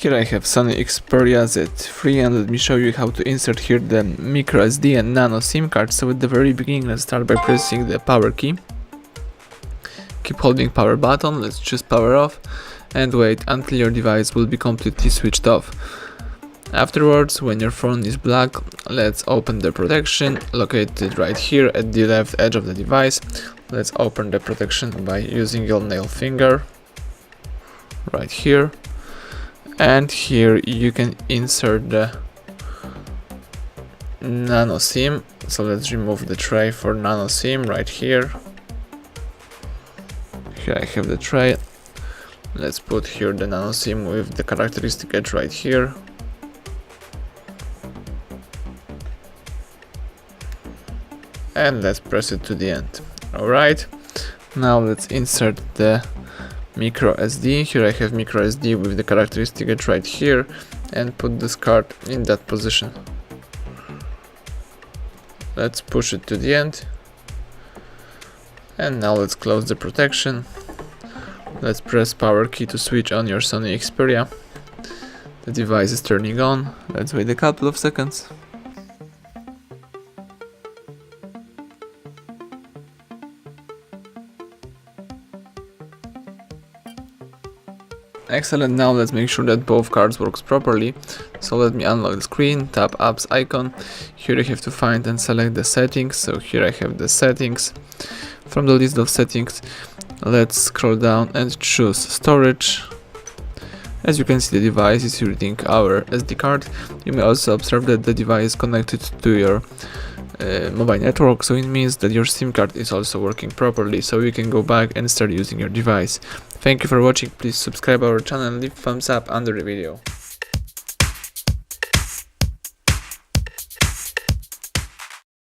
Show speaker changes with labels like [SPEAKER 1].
[SPEAKER 1] Here I have SONY Xperia Z3 and let me show you how to insert here the micro SD and nano SIM card. So at the very beginning, let's start by pressing the power key. Keep holding power button, let's choose power off and wait until your device will be completely switched off. Afterwards, when your phone is black, let's open the protection located right here at the left edge of the device. Let's open the protection by using your nail finger right here. And here you can insert the nano SIM. So let's remove the tray for nano SIM right here. Here I have the tray. Let's put here the nano SIM with the characteristic edge right here. And let's press it to the end. Alright, now let's insert the micro SD. Here I have micro SD with the characteristic edge right here, and put this card in that position. Let's push it to the end, and now let's close the protection. Let's press power key to switch on your SONY Xperia. The device is turning on. Let's wait a couple of seconds. Excellent, now let's make sure that both cards works properly. So let me unlock the screen, tap apps icon. Here you have to find and select the settings. So here I have the settings. From the list of settings, let's scroll down and choose storage. As you can see, the device is reading our SD card. You may also observe that the device is connected to your mobile network, so it means that your SIM card is also working properly, so you can go back and start using your device. Thank you for watching. Please subscribe our channel and leave thumbs up under the video.